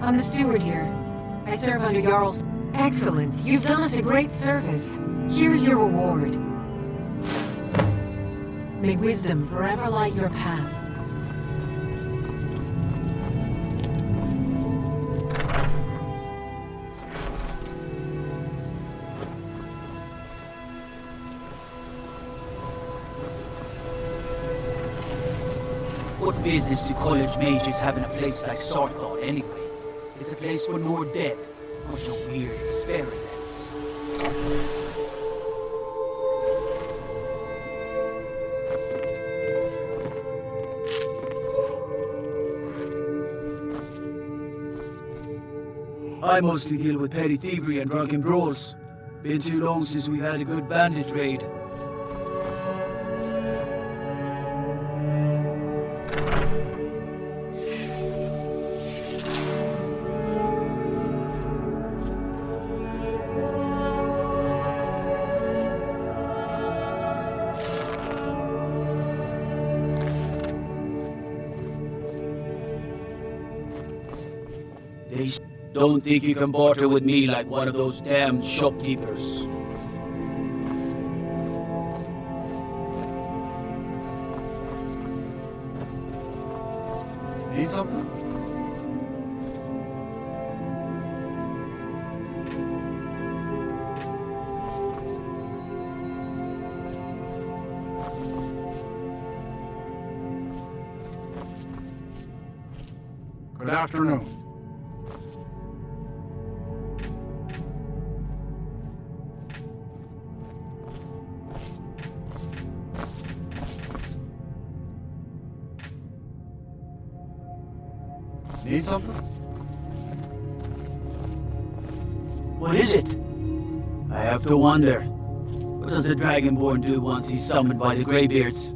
I'm the steward here. I serve under Jarl's... Excellent. You've done us a great service. Here's your reward. May wisdom forever light your path. What business do college mages have in a place like Sarthal anyway? It's a place for more dead, not your weird experiments. I mostly deal with petty thievery and drunken brawls. Been too long since we've had a good bandit raid. Don't think you can barter with me like one of those damned shopkeepers. Need something? Good afternoon. Need something? What is it? I have to wonder. What does the Dragonborn do once he's summoned by the Greybeards?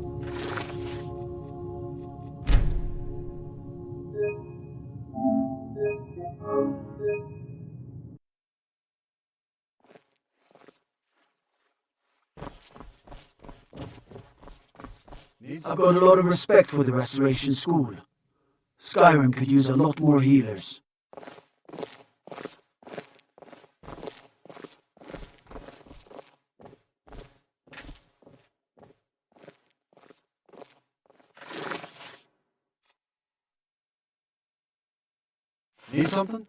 I've got a lot of respect for the Restoration School. Skyrim could use a lot more healers. Need something?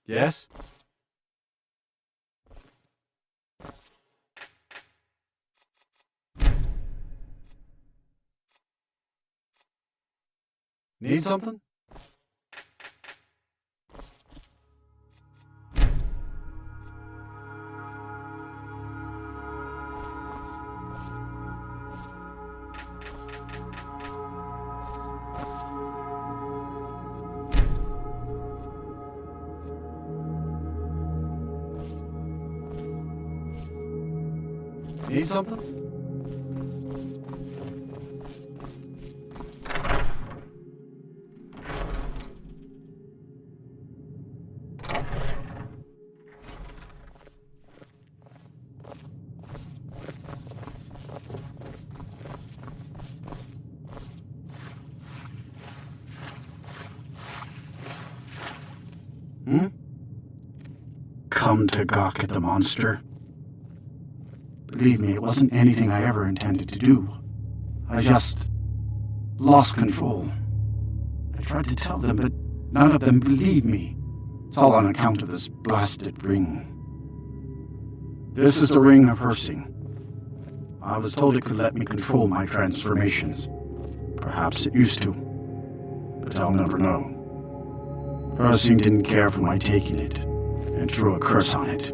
Yes? Need something? Need something? Come to gawk at the monster. Believe me, it wasn't anything I ever intended to do. I just lost control. I tried to tell them, but none of them believed me. It's all on account of this blasted ring. This is the Ring of Hersing. I was told it could let me control my transformations. Perhaps it used to, but I'll never know. Hersing didn't care for my taking it, and threw a curse on it.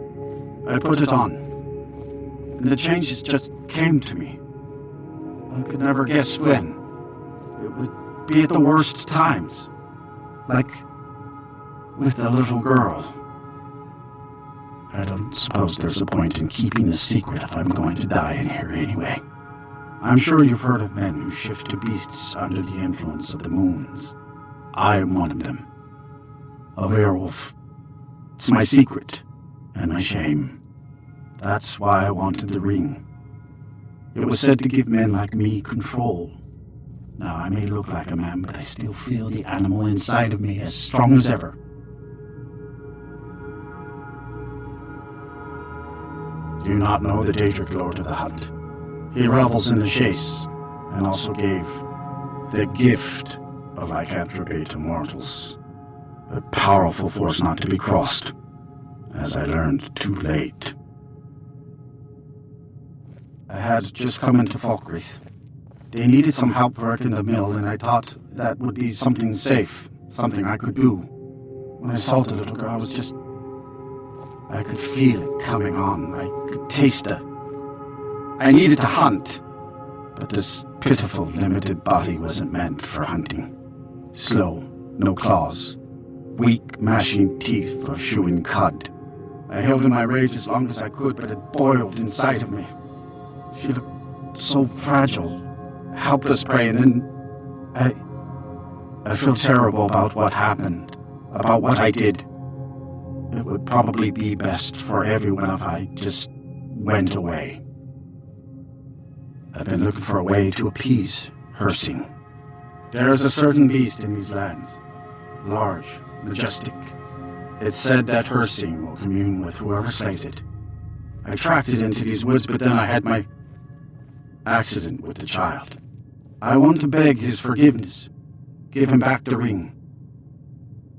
I put it on, and the changes just came to me. I could never guess when. It would be at the worst times. Like with the little girl. I don't suppose there's a point in keeping the secret if I'm going to die in here anyway. I'm sure you've heard of men who shift to beasts under the influence of the moons. I'm one of them. A werewolf. It's my secret and my shame. That's why I wanted the ring. It was said to give men like me control. Now, I may look like a man, but I still feel the animal inside of me as strong as ever. Do you not know the Daedric Lord of the Hunt? He revels in the chase, and also gave the gift of lycanthropy to mortals. A powerful force not to be crossed, as I learned too late. I had just come into Falkreath. They needed some help working the mill, and I thought that would be something safe, something I could do. When I saw the little girl, I could feel it coming on. I could taste it. I needed to hunt, but this pitiful, limited body wasn't meant for hunting. Slow, no claws, weak, mashing teeth for chewing cud. I held in my rage as long as I could, but it boiled inside of me. She looked so fragile, helpless prey, and then I feel terrible about what happened, about what I did. It would probably be best for everyone if I just went away. I've been looking for a way to appease Hersing. There is a certain beast in these lands, large, majestic. It's said that Hersing will commune with whoever slays it. I tracked it into these woods, but then I had my accident with the child. I want to beg his forgiveness, give him back the ring.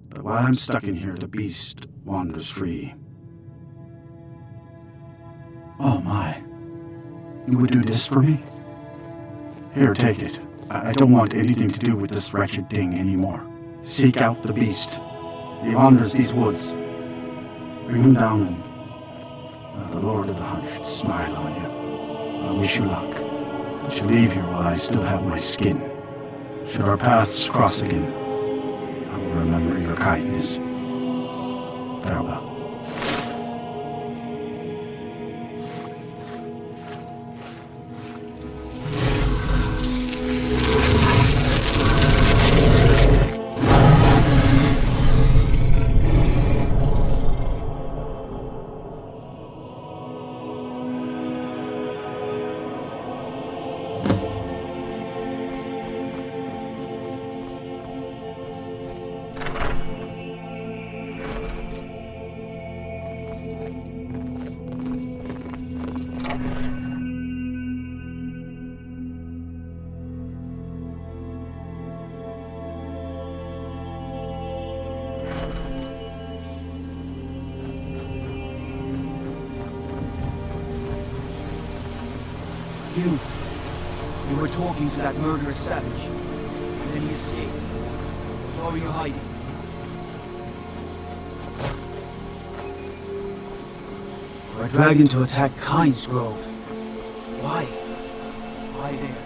But while I'm stuck in here, the beast wanders free. Oh my. You would do this for me? Here, take it. I don't want anything to do with this wretched thing anymore. Seek out the beast. He wanders these woods. Bring him down and the Lord of the Hunt should smile on you. I wish you luck. I shall leave here while I still have my skin. Should our paths cross again, I will remember your kindness. Farewell. You were talking to that murderous savage, and then he escaped. Where are you hiding? For a dragon to attack Kynes Grove. Why? Why there?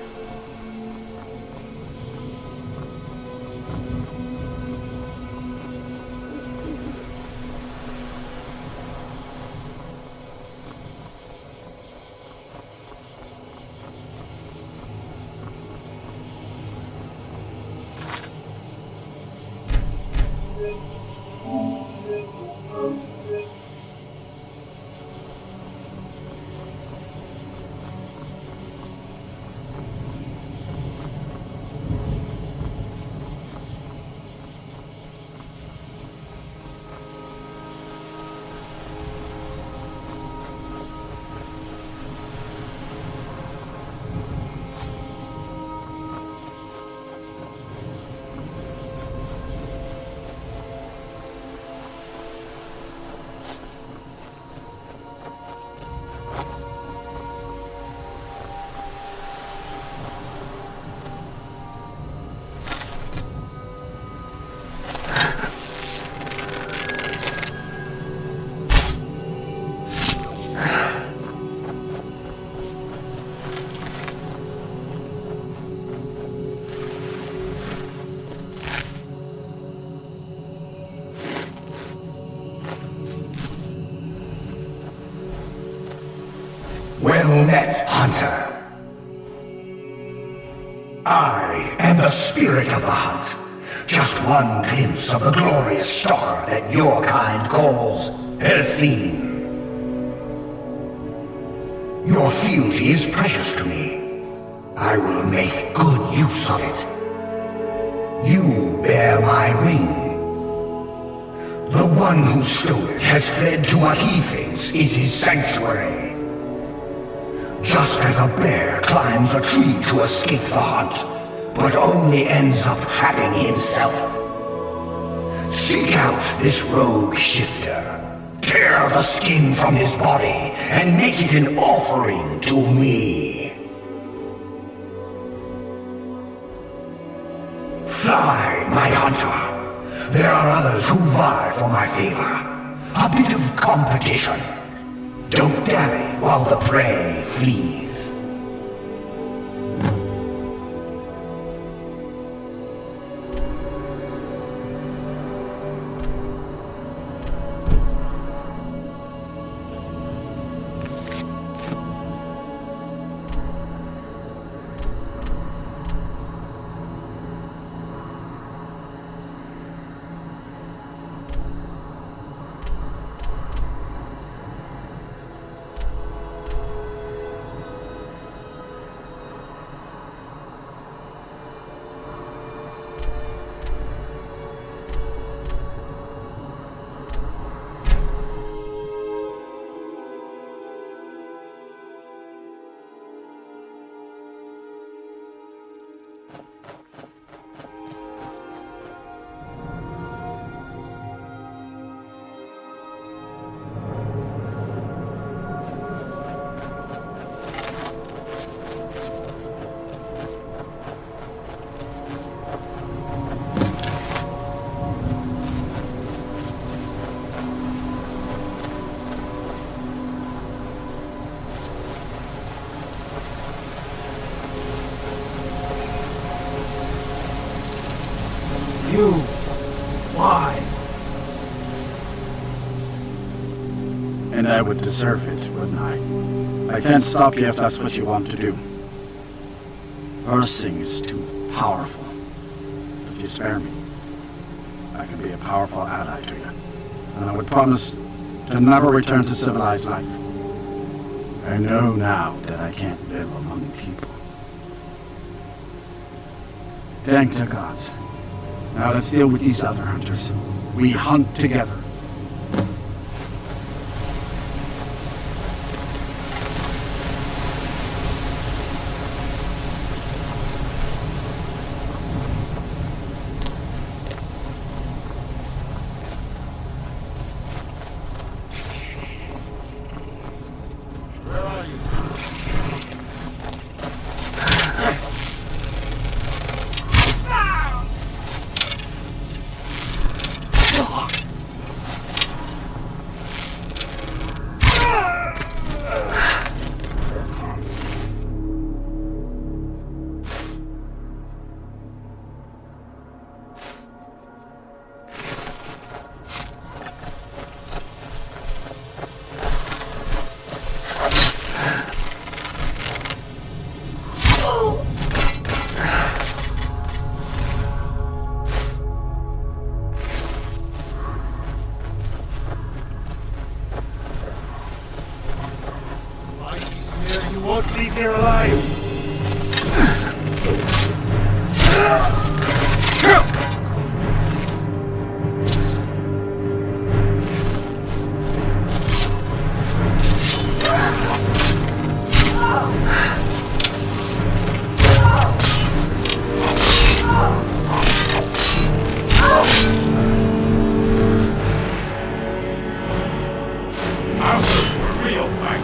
Well met, Hunter. I am the spirit of the hunt, Just one glimpse of the glorious star that your kind calls Elsine. Your fealty is precious to me. I will make good use of it. You bear my ring. The one who stole it has fled to what he thinks is his sanctuary. Just as a bear climbs a tree to escape the hunt, but only ends up trapping himself. Seek out this rogue shifter. Tear the skin from his body and make it an offering to me. Fly, my hunter. There are others who vie for my favor. A bit of competition. Don't dally while the prey flees. You? Why? And I would deserve it, wouldn't I? I can't stop you if that's what you want to do. Ursing is too powerful. If you spare me, I can be a powerful ally to you. And I would promise to never return to civilized life. I know now that I can't live among people. Thank the gods. Now let's deal with these other hunters. We hunt together. You won't leave here alive! Real fight!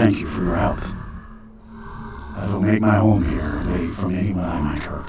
thank you for your help. I will make my home here, away from anyone I might hurt.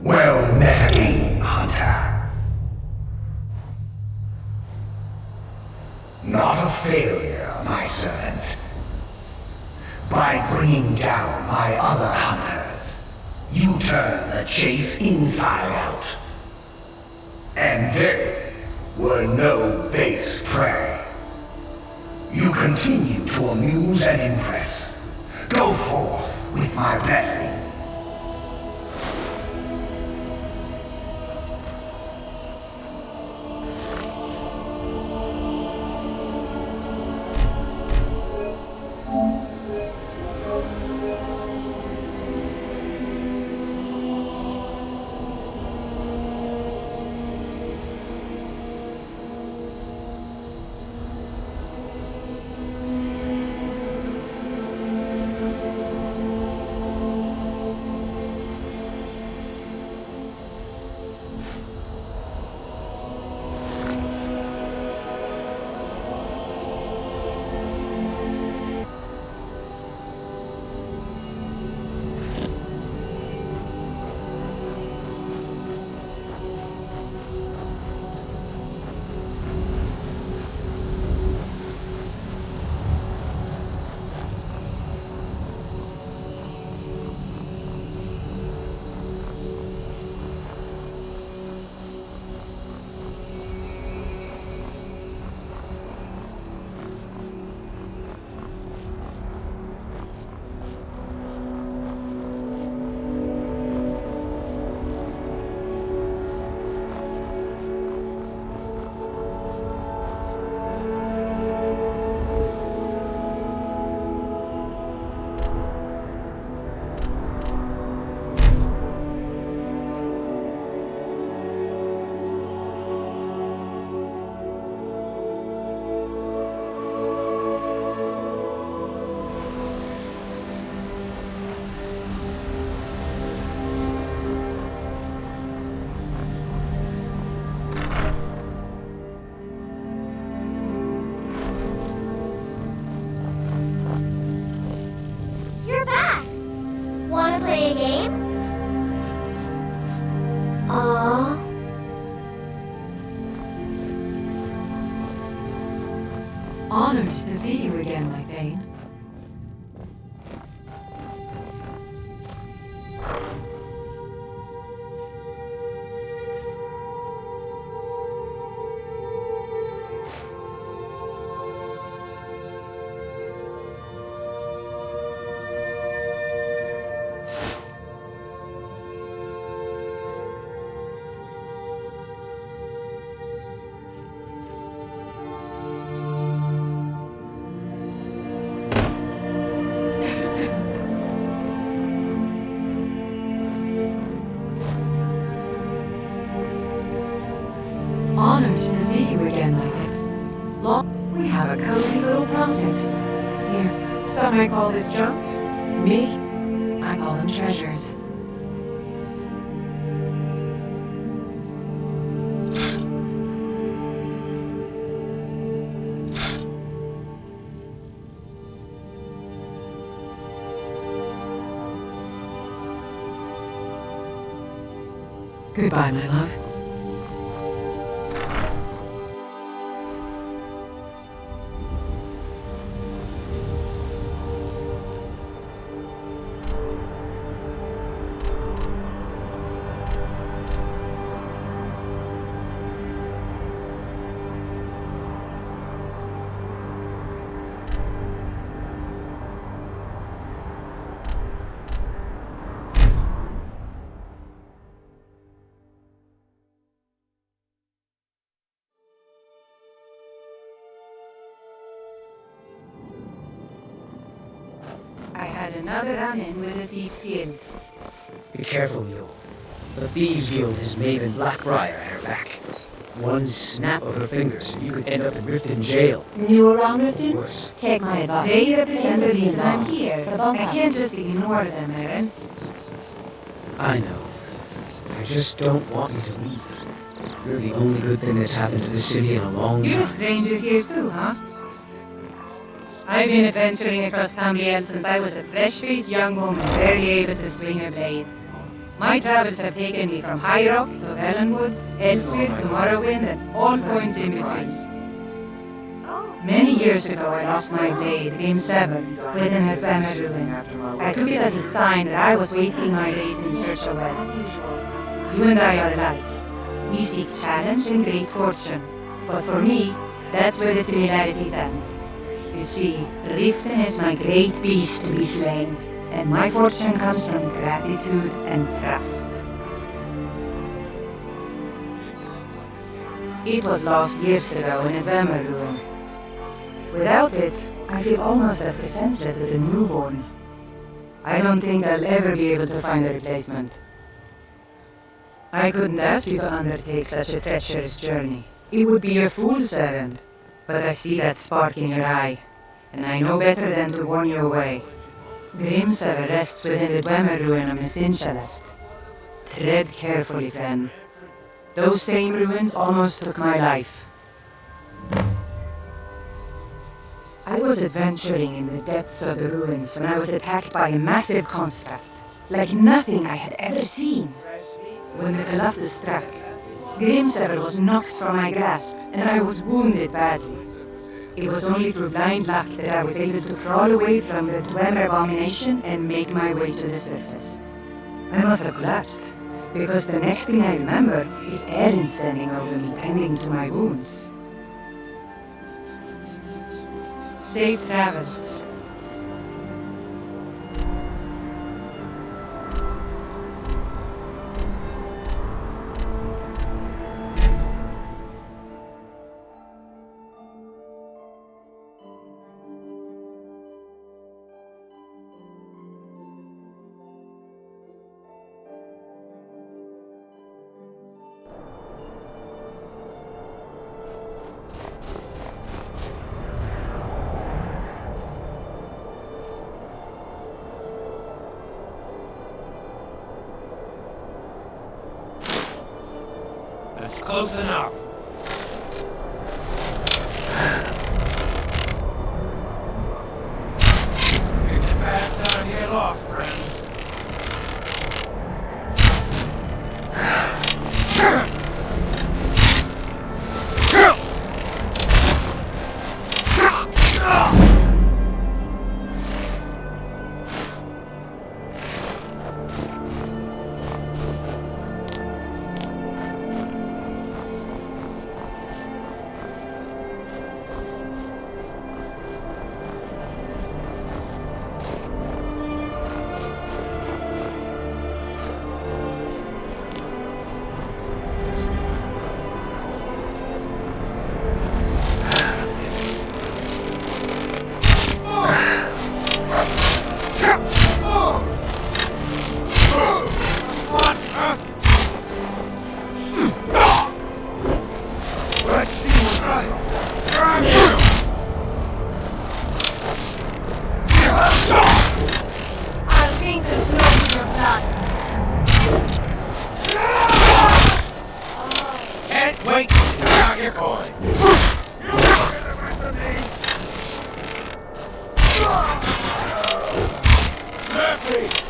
Well met again, Hunter. Not a failure, my servant. By bringing down my other hunters, you turn the chase inside out. And they were no base prey. You continue to amuse and impress. Go forth with my blessing. Honored to see you again, my Thane. Honored to see you again, I think. We have a cozy little prophet. Here, some might call this junk. Me, I call them treasures. Goodbye, my love. I had another run-in with the Thieves Guild. Be careful, Mule. The Thieves Guild has Maven Blackbriar at her back. One snap of her fingers, you could end up in Riften jail. New around Riften? Worse. Take my advice. They represent the reason I'm here. I can't just ignore them, Erin. I know. I just don't want you to leave. You're the only good thing that's happened to this city in a long time. You're a stranger here too, huh? I've been adventuring across Tamriel since I was a fresh-faced young woman, barely able to swing a blade. My travels have taken me from High Rock to Valenwood, Elsewhere to Morrowind, and all points in between. Many years ago, I lost my blade, Grim Sever, within a Dwemer ruin. I took it as a sign that I was wasting my days in search of wealth. You and I are alike. We seek challenge and great fortune. But for me, that's where the similarities end. You see, Riften is my great beast to be slain, and my fortune comes from gratitude and trust. It was lost years ago in a Dwemer ruin. Without it, I feel almost as defenseless as a newborn. I don't think I'll ever be able to find a replacement. I couldn't ask you to undertake such a treacherous journey. It would be a fool's errand. But I see that spark in your eye, and I know better than to warn you away. Grimsever rests within the Dwemer ruin of Messincha. Tread carefully, friend. Those same ruins almost took my life. I was adventuring in the depths of the ruins when I was attacked by a massive construct, like nothing I had ever seen. When the Colossus struck, Grimsever was knocked from my grasp, and I was wounded badly. It was only through blind luck that I was able to crawl away from the Dwemer abomination and make my way to the surface. I must have collapsed, because the next thing I remember is Erin standing over me, tending to my wounds. Safe travels. That's close enough. You're the bad time to get lost, friend. Now you're going. Murphy!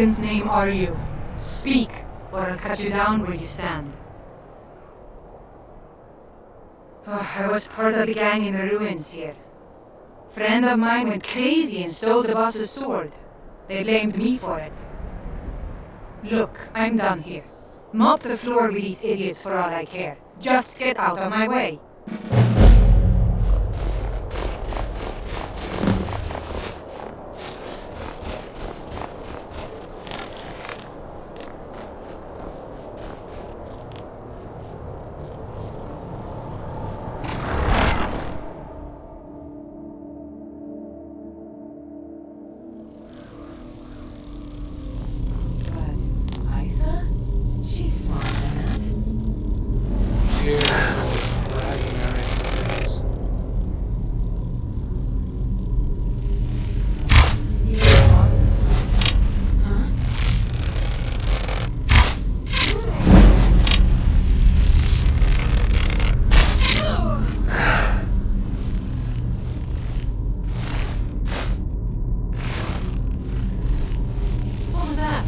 dragon's name are you? Speak, or I'll cut you down where you stand. Oh, I was part of the gang in the ruins here. Friend of mine went crazy and stole the boss's sword. They blamed me for it. Look, I'm done here. Mop the floor with these idiots for all I care. Just get out of my way. She's smart than that. See the boss? Huh? What was that?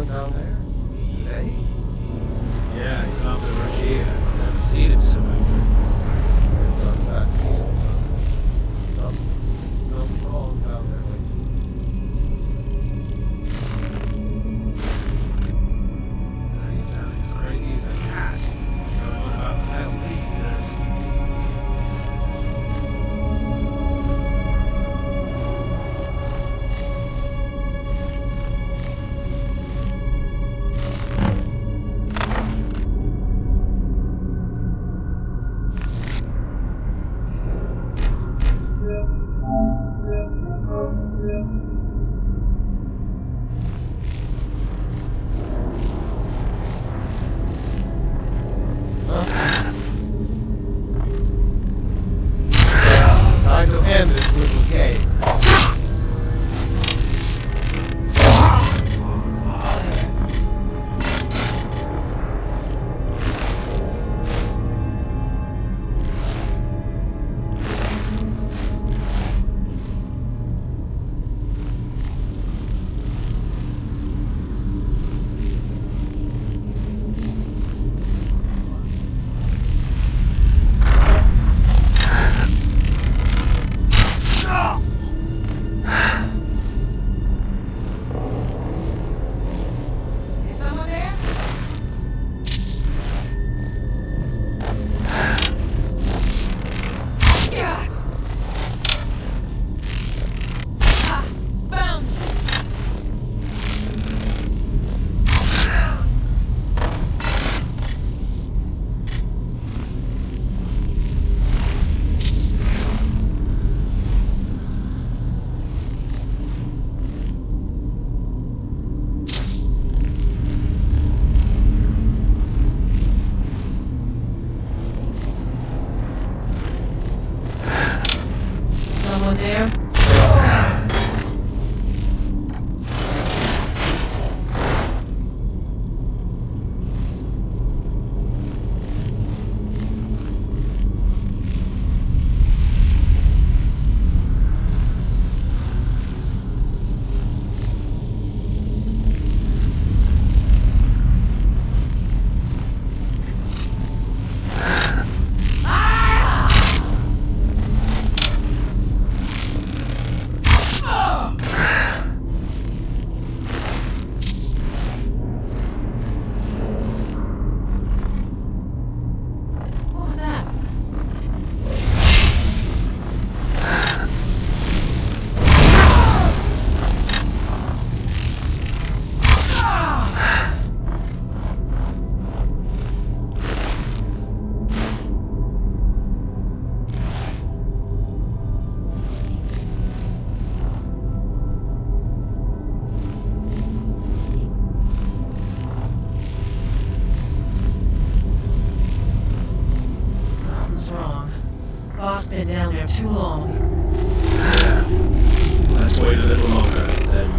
Down there? Hey. Yeah, he's off to Russia. I've seen it somewhere. Done that. Something's not wrong down there. He sounds as crazy as a cat. I don't know about the hell he does. too long. Yeah. Let's wait a little longer, then.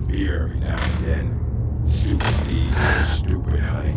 There. Every now and then. Stupid bees and stupid honey.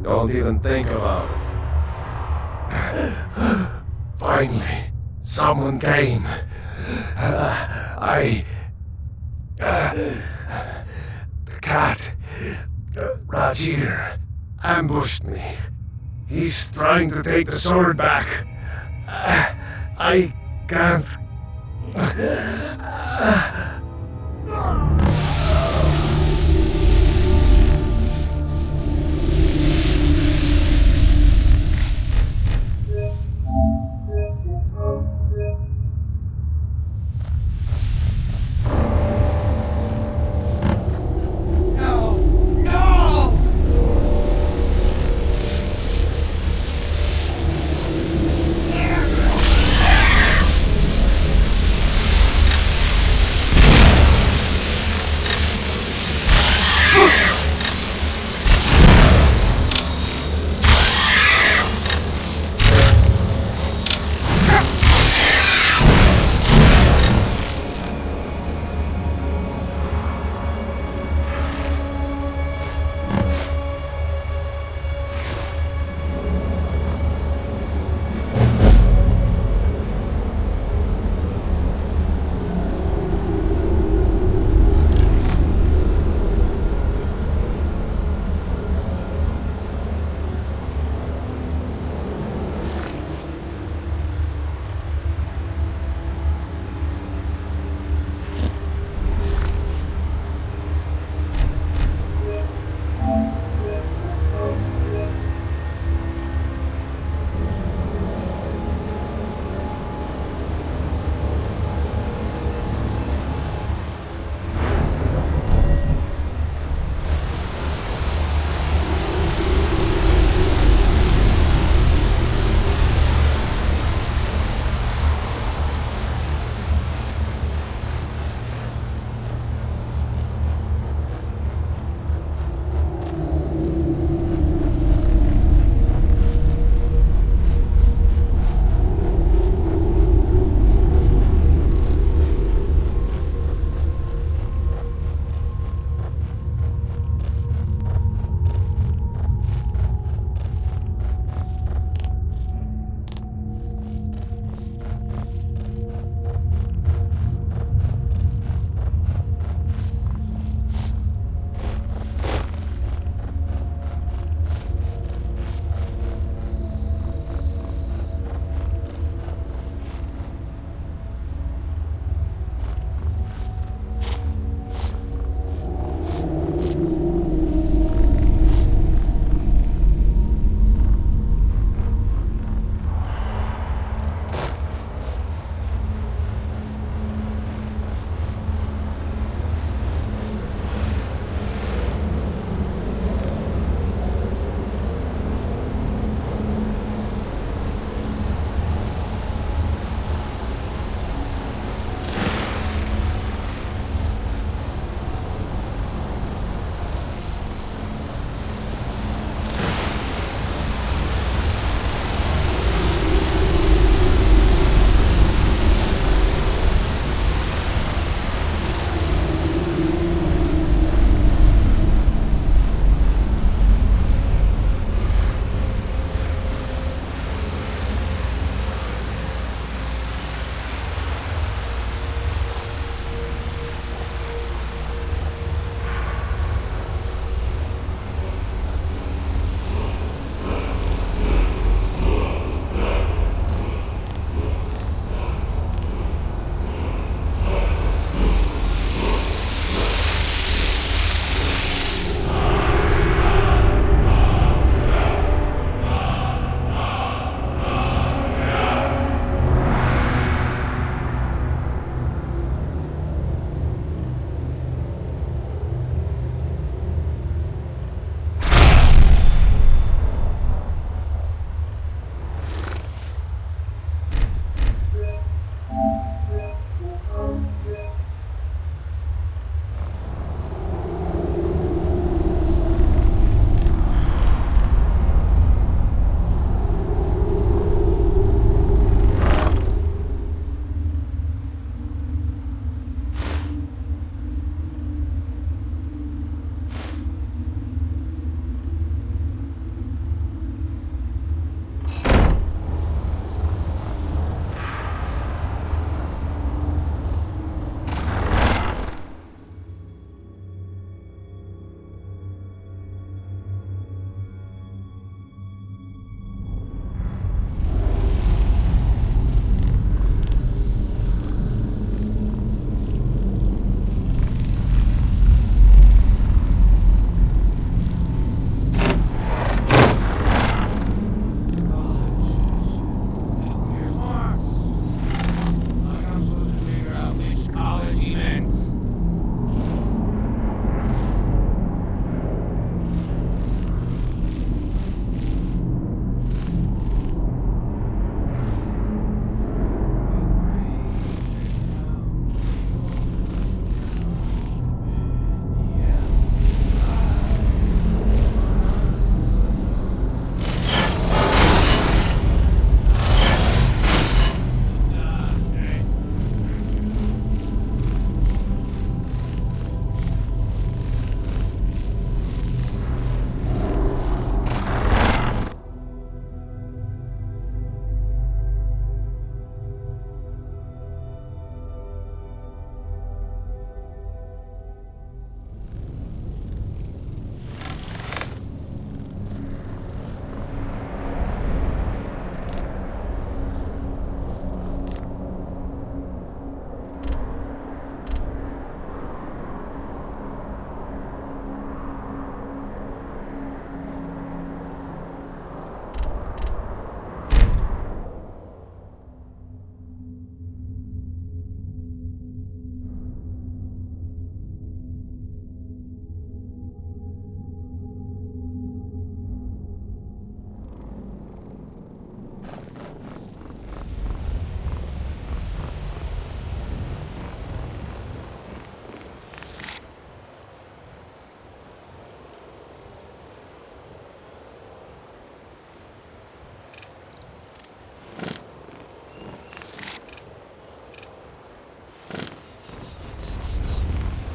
Don't even think about it. Finally, someone came. The cat, right here, ambushed me. He's trying to take the sword back. I can't.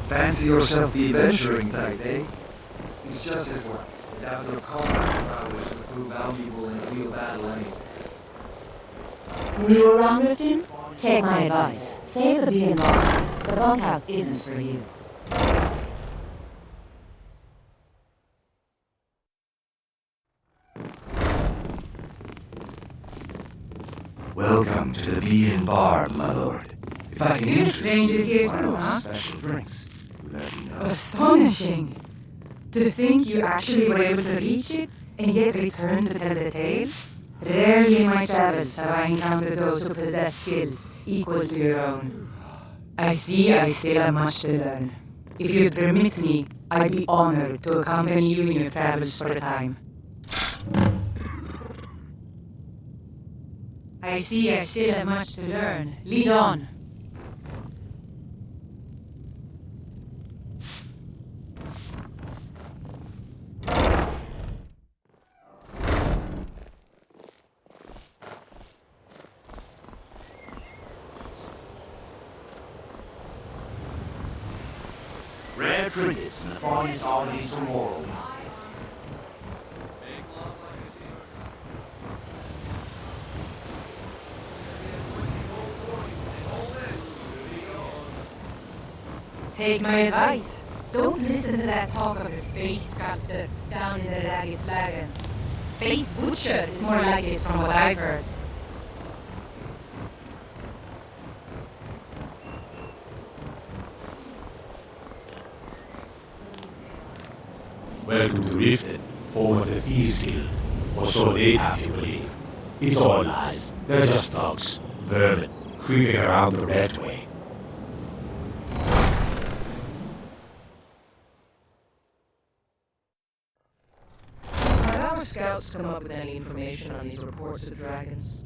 Fancy yourself the adventuring type, eh? He's just as lucky. Without your combat prowess would prove valuable in a real battle anyway. New around Riften? Take my advice. Stay the B&R. The bunkhouse isn't for you. Welcome to the Bee and Bar, my lord. If I can You're a stranger here too, huh? special drinks, let me know. Astonishing. To think you actually were able to reach it and yet return to tell the tale? Rarely in my travels have I encountered those who possess skills equal to your own. I see I still have much to learn. If you'd permit me, I'd be honored to accompany you in your travels for a time. I see I still have much to learn. Lead on. Rare trinkets and the finest oddities from Morrowind. Take my advice. Don't listen to that talk of a face sculptor down in the ragged flagon. Face butcher is more like it from what I've heard. Welcome to Riften, home of the Thieves Guild. Or so they'd have you believe. It's all lies. They're just thugs, vermin, creeping around the red way. Have our scouts come up with any information on these reports of dragons?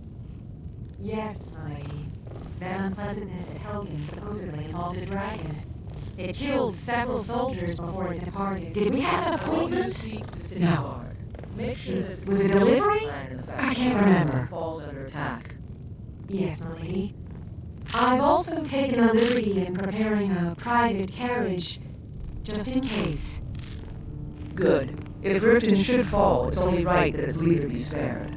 Yes, my lady. That unpleasantness at Helgen supposedly involved a dragon. It killed several soldiers before it departed. Did we have an appointment? No. Make sure that Was it delivery? I can't remember. Falls under attack. Yes, my lady. I've also taken a liberty in preparing a private carriage, just in case. Good. If Riften should fall, it's only right that its leader be spared.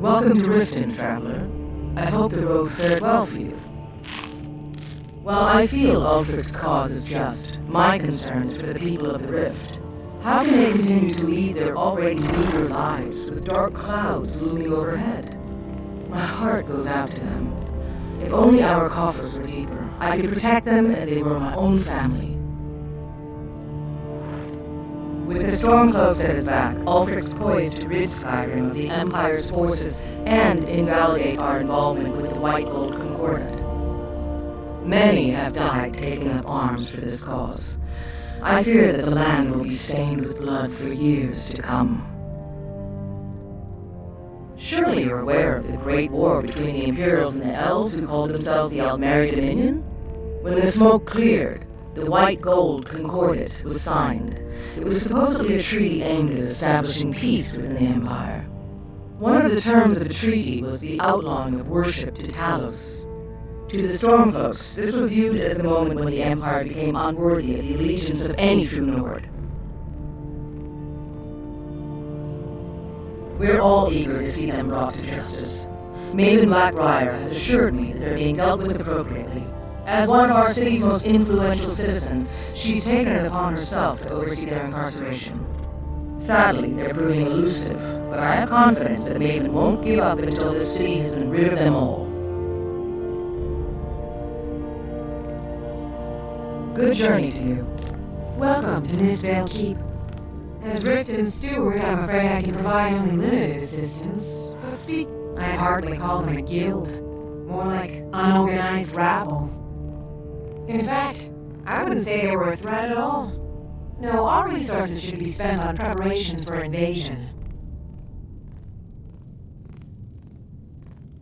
Welcome to Riften, traveler. I hope the road fared well for you. While I feel Ulfric's cause is just, my concern is for the people of the Rift. How can they continue to lead their already meager lives with dark clouds looming overhead? My heart goes out to them. If only our coffers were deeper, I could protect them as they were my own family. With the Stormcloaks at his back, Ulfric's poised to rid Skyrim of the Empire's forces and invalidate our involvement with the White Gold Concordat. Many have died taking up arms for this cause. I fear that the land will be stained with blood for years to come. Surely you're aware of the Great War between the Imperials and the Elves who called themselves the Aldmeri Dominion? When the smoke cleared, the White Gold Concordat was signed. It was supposedly a treaty aimed at establishing peace within the Empire. One of the terms of the treaty was the outlawing of worship to Talos. To the Stormcloaks, this was viewed as the moment when the Empire became unworthy of the allegiance of any true Nord. We're all eager to see them brought to justice. Maven Blackbriar has assured me that they're being dealt with appropriately. As one of our city's most influential citizens, she's taken it upon herself to oversee their incarceration. Sadly, they're proving elusive, but I have confidence that Maven won't give up until this city has been rid of them all. Good journey to you. Welcome to Mistvale Keep. As Riften's steward, I'm afraid I can provide only limited assistance. But I'd hardly call them a guild. More like unorganized rabble. In fact, I wouldn't say they were a threat at all. No, our resources should be spent on preparations for invasion.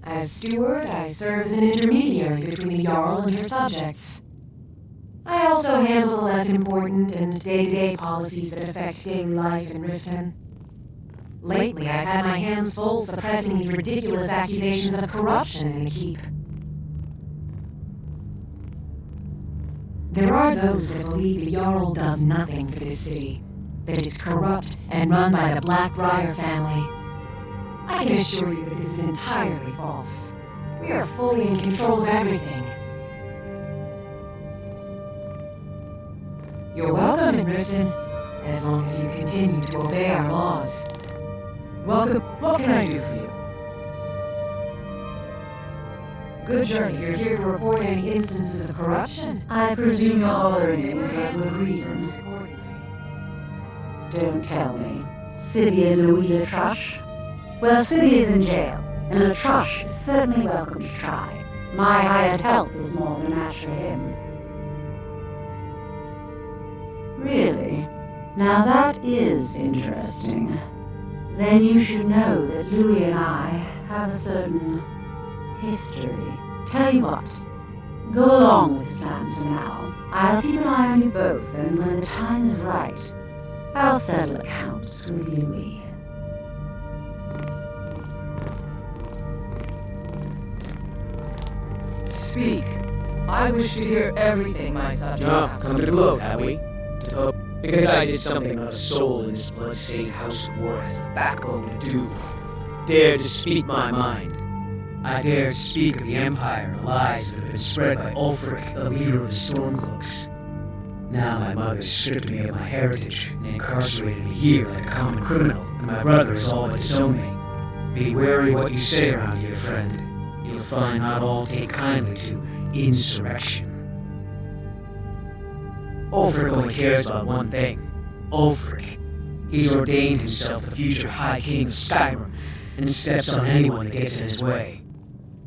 As steward, I serve as an intermediary between the Jarl and her subjects. I also handle the less important and day-to-day policies that affect daily life in Riften. Lately, I've had my hands full suppressing these ridiculous accusations of corruption in the keep. There are those that believe the Jarl does nothing for this city, that it's corrupt and run by the Blackbriar family. I can assure you that this is entirely false. We are fully in control of everything. You're welcome in Riften, as long as you continue to obey our laws. Welcome. What can I do for you? Good journey. If you're here to report any instances of corruption, I presume you're ordering me for good reasons. Don't tell me. Sibby and Louis Latrush? Well, Sibby is in jail, and Latrush is certainly welcome to try. My hired help is more than a match for him. Really? Now that is interesting. Then you should know that Louis and I have a certain history. Tell you what, go along with his plans for now. I'll keep an eye on you both, and when the time is right, I'll settle accounts with Louis. Speak. I wish to hear everything my subjects No, have to come to say. the globe, have we? To hope. Because I did something not a soul in this blood-stained house of war has the backbone to do. Dared to speak my mind. I dared speak of the Empire and the lies that have been spread by Ulfric, the leader of the Stormcloaks. Now my mother stripped me of my heritage and incarcerated me here like a common criminal, and my brother is all but disowned me. Be wary what you say around here, friend. You'll find not all take kindly to insurrection. Ulfric only cares about one thing. Ulfric. He's ordained himself the future High King of Skyrim and steps on anyone that gets in his way.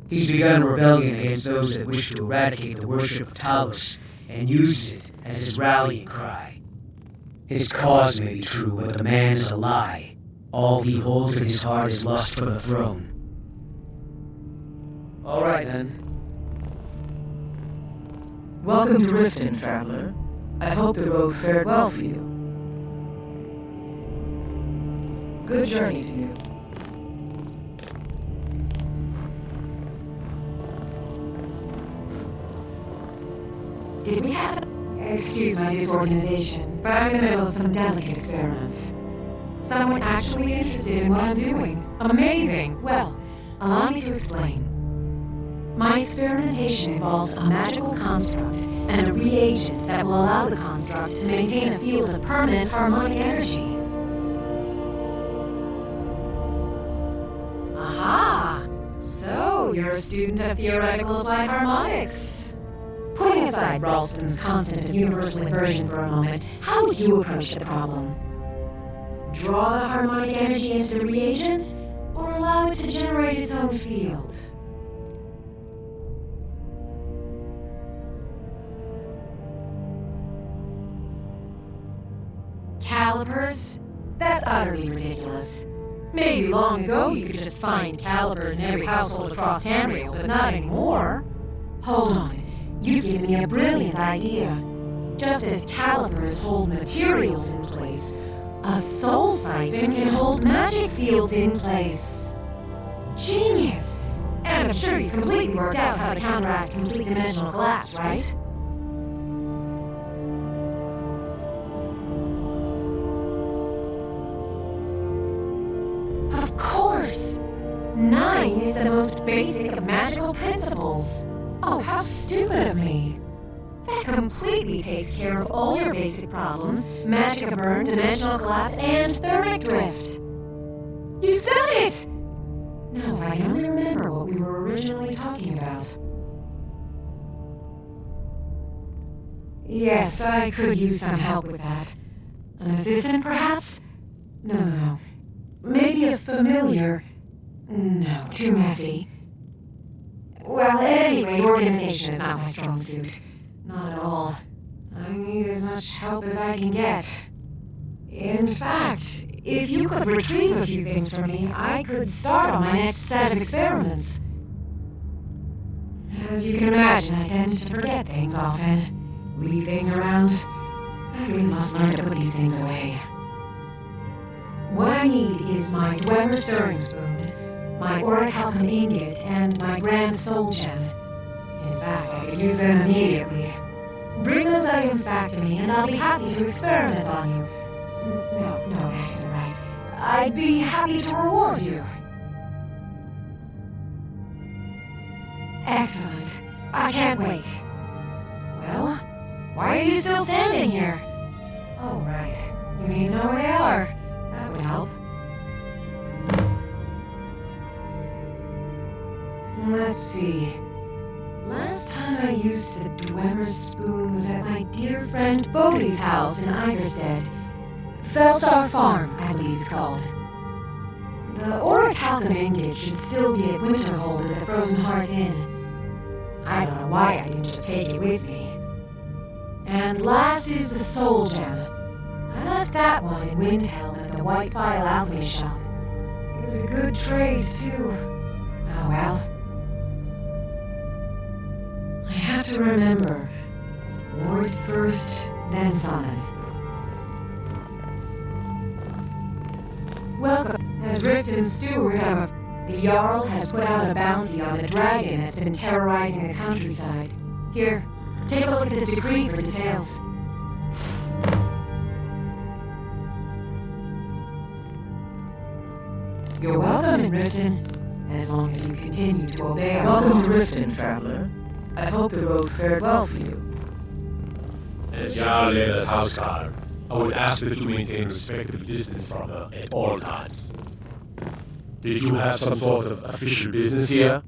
He's begun a rebellion against those that wish to eradicate the worship of Talos and uses it as his rallying cry. His cause may be true, but the man is a lie. All he holds in his heart is lust for the throne. All right, then. Welcome to Riften, traveler. I hope the road fared well for you. Good journey to you. Did we have... Excuse my disorganization, but I'm in the middle of some delicate experiments. Someone actually interested in what I'm doing. Amazing! Well, allow me to explain. My experimentation involves a magical construct and a reagent that will allow the construct to maintain a field of permanent harmonic energy. Aha! So, you're a student of theoretical applied harmonics. Putting aside Ralston's constant of universal inversion for a moment, how would you approach the problem? Draw the harmonic energy into the reagent, or allow it to generate its own field? Calipers? That's utterly ridiculous. Maybe long ago you could just find calipers in every household across Tamriel, but not anymore. Hold on. You've given me a brilliant idea. Just as calipers hold materials in place, a soul siphon can hold magic fields in place. Genius! And I'm sure you've completely worked out how to counteract complete dimensional collapse, right? Of course! 9 is the most basic of magical principles. Oh, how stupid of me. That completely takes care of all your basic problems: magic burn, dimensional collapse, and thermic drift. You've done it! Now, if I can only remember what we were originally talking about. Yes, I could use some help with that. An assistant, perhaps? No. Maybe a familiar. No, too messy. Well, at any rate, organization is not my strong suit. Not at all. I need as much help as I can get. In fact, if you could retrieve a few things for me, I could start on my next set of experiments. As you can imagine, I tend to forget things often. Leave things around. I really must learn to put these things away. What I need is my Dwemer stirring spoon, my orichalcum ingot, and my grand soul gem. In fact, I could use them immediately. Bring those items back to me and I'll be happy to experiment on you. No, that isn't right. I'd be happy to reward you. Excellent. I can't wait. Well, why are you still standing here? Oh, right. You need to know where they are. That would help. Let's see. Last time I used the Dwemer's spoon was at my dear friend Bodhi's house in Iverstead. Fellstar Farm, I believe it's called. The Orichalcum ingot should still be at Winterhold at the Frozen Hearth Inn. I don't know why I didn't just take it with me. And last is the Soul Gem. I left that one in Windhelm at the White Phial Alchemy Shop. It was a good trade, too. Oh well. I have to remember. Ward first, then summon. Welcome. As Riften's steward, the Jarl has put out a bounty on the dragon that's been terrorizing the countryside. Here, take a look at this decree for details. You're welcome in Riften, as long as you continue to obey our Welcome to laws. Riften, traveler. I hope the road fared well for you. As Jarl Leila's houseguard, I would ask that you maintain respectable distance from her at all times. Did you have some sort of official business here?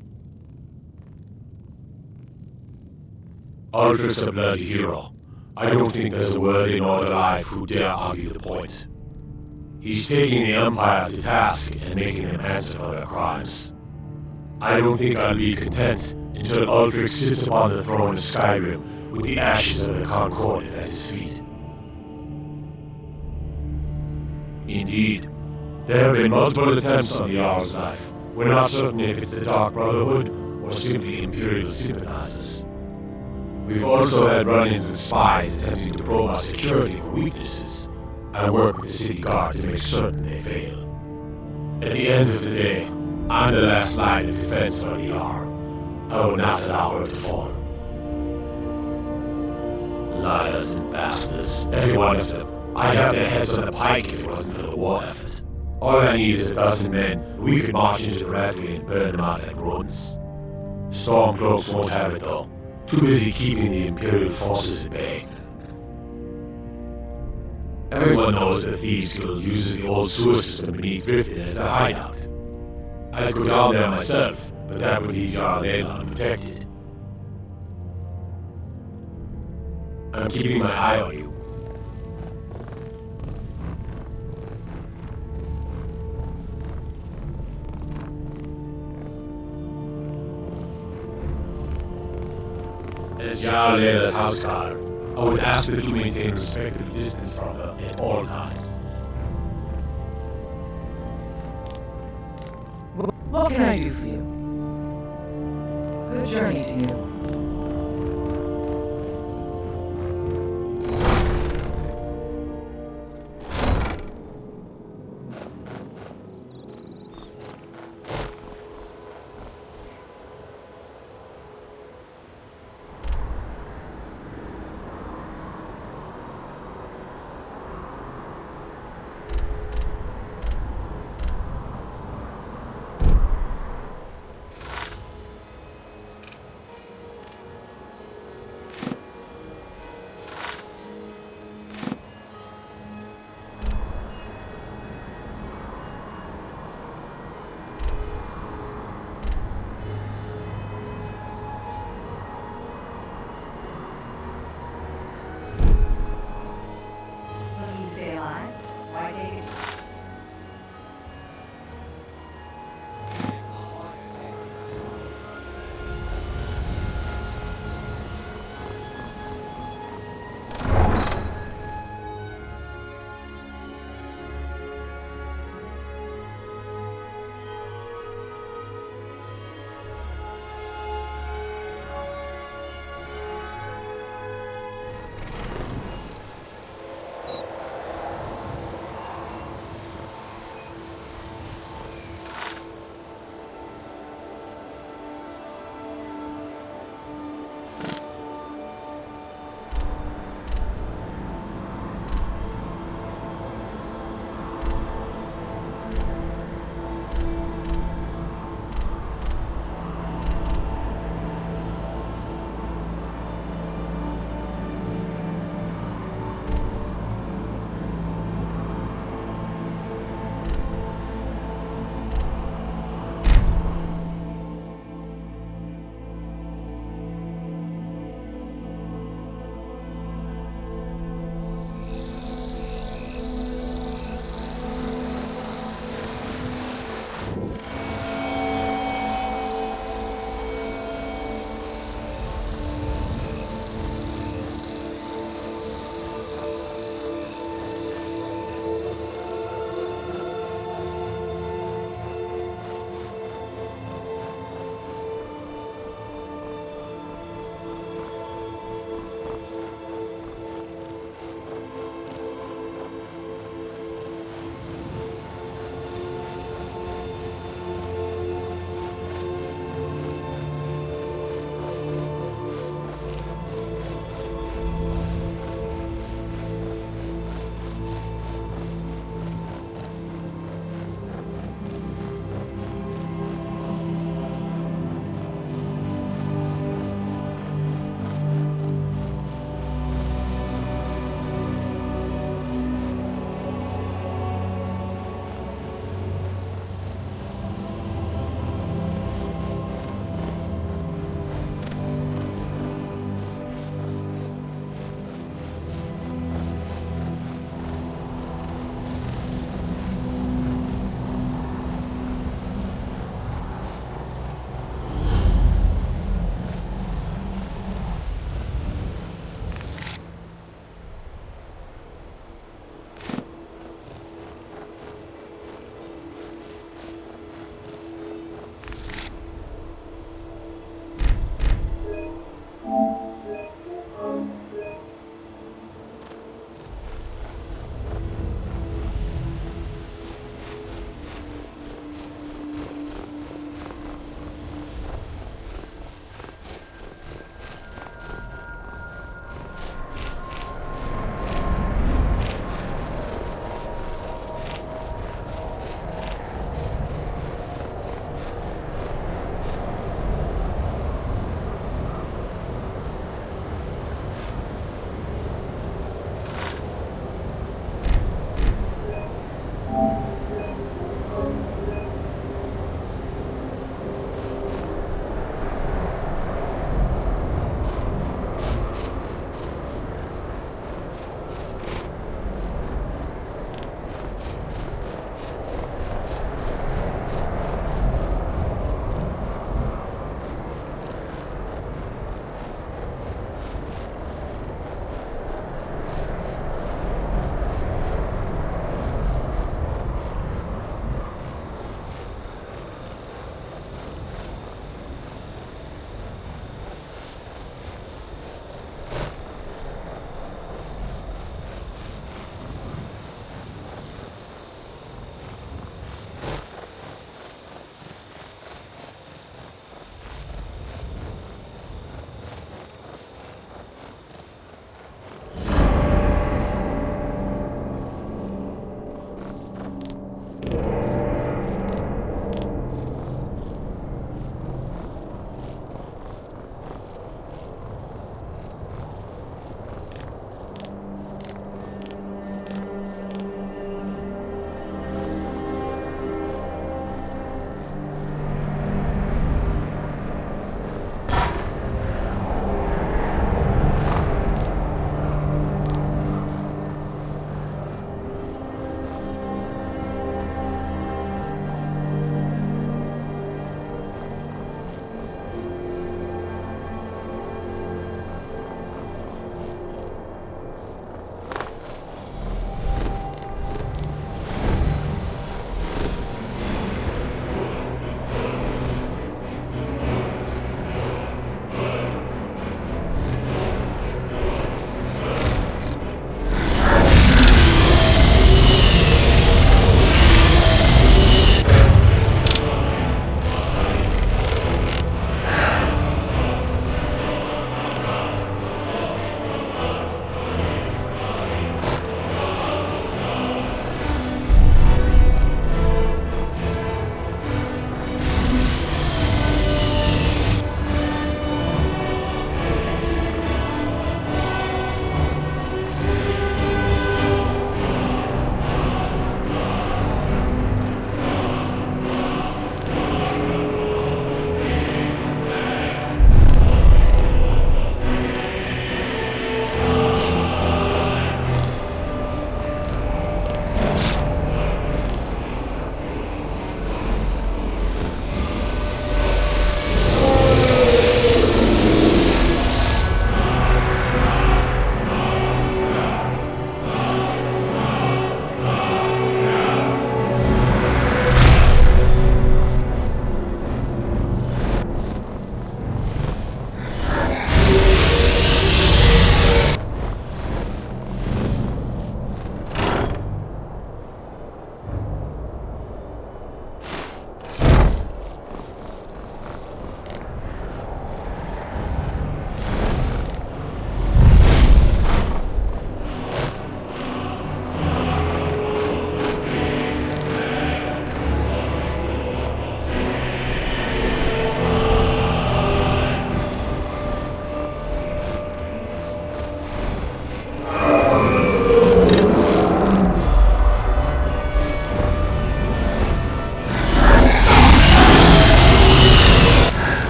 Ulfric's a bloody hero. I don't think there's a worthy Nord alive who dare argue the point. He's taking the Empire to task and making them answer for their crimes. I don't think I'll be content until Ulfric sits upon the throne of Skyrim with the ashes of the Concordat at his feet. Indeed, there have been multiple attempts on the Jarl's life. We're not certain if it's the Dark Brotherhood or simply Imperial sympathizers. We've also had run-ins with spies attempting to probe our security for weaknesses. I work with the city guard to make certain they fail. At the end of the day, I'm the last line of defense for the Jarl. I will not allow her to fall. Liars and bastards, every one of them. I'd have their heads on a pike if it wasn't for the war effort. All I need is a dozen men, and we could march into the Radway and burn them out like rodents. Stormcloaks won't have it though. Too busy keeping the Imperial forces at bay. Everyone knows the Thieves Guild uses the old sewer system beneath Riften as their hideout. I'd go down there myself, but that would leave Jarl Leila unprotected. I'm keeping my eye on you. As Jarl Leila's houseguard, I would ask that you maintain respectable distance from her at all times. What can I do for you? Good journey to you.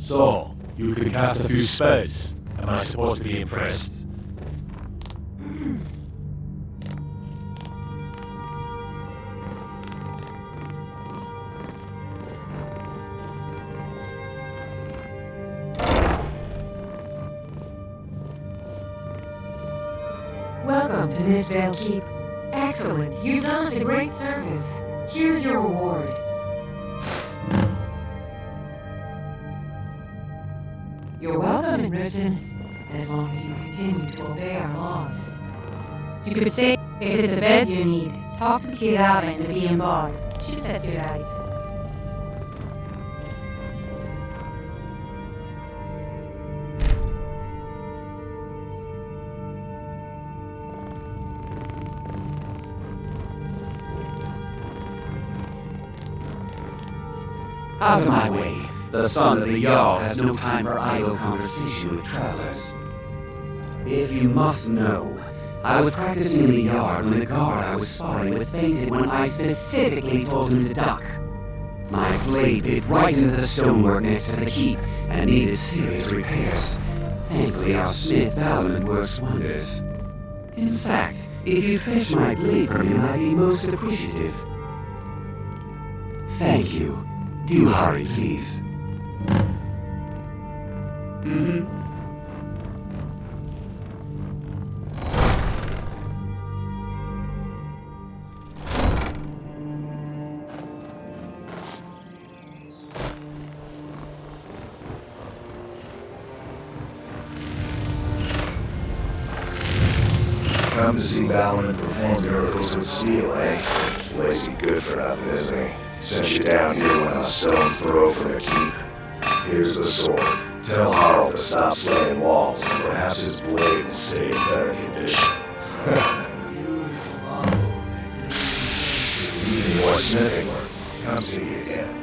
So, you can cast a few spells. Am I supposed to be impressed? Welcome to Mistvale Keep. Excellent. You've done us a great service. Here's your reward. You're welcome in Riften, as long as you continue to obey our laws. You could say, if it's a bed you need, talk to Kirava in the B&B bar. She'll set you right. Out of my way. The son of the Jarl has no time for idle conversation with travelers. If you must know, I was practicing in the yard when the guard I was sparring with fainted when I specifically told him to duck. My blade bit right into the stonework next to the keep and needed serious repairs. Thankfully, our smith Valorant works wonders. In fact, if you'd fetch my blade from him, I'd be most appreciative. Thank you. Do hurry, please. Come to see Balin perform miracles with steel, eh? Lazy good for nothing, isn't he? Sent you down here when a stone's throw from a keep. Here's the sword. Tell Harald to stop slaying walls, and perhaps his blade will stay in better condition. Need more smithing work. Come see you again.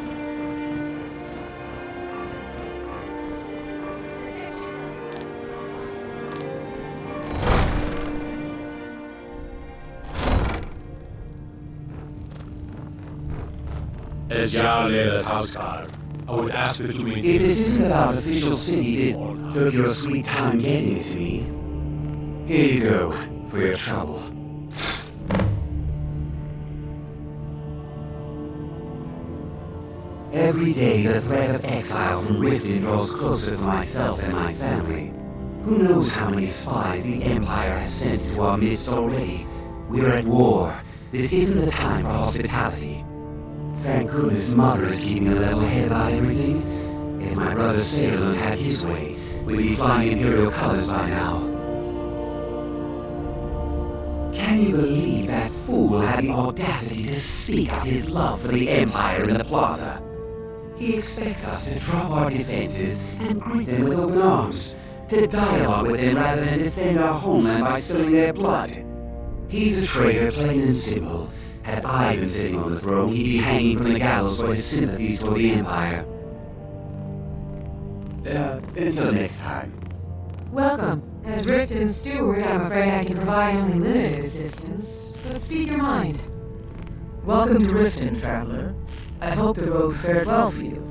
As Jarl Lela's houseguard, I would ask that you maintain... If this isn't about official city that took your sweet time getting it to me, here you go, for your trouble. Every day the threat of exile from Riften draws closer for myself and my family. Who knows how many spies the Empire has sent into our midst already? We're at war. This isn't the time for hospitality. Thank goodness Mother is keeping a level head about everything. If my brother Sailor had his way, we'd be flying Imperial colors by now. Can you believe that fool had the audacity to speak of his love for the Empire in the plaza? He expects us to drop our defenses and greet them with open arms, to dialogue with them rather than defend our homeland by spilling their blood. He's a traitor, plain and simple. Had I been sitting on the throne, he'd be hanging from the gallows for his sympathies for the Empire. Until next time. Welcome. As Riften's steward, I'm afraid I can provide only limited assistance, but speak your mind. Welcome to Riften, traveler. I hope the road fared well for you.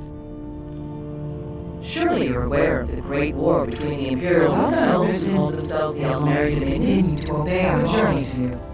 Surely you're aware of the Great War between the Imperials and the Elves who called themselves the As long as Elves you Dominion? continue to obey our Good journey laws. to you.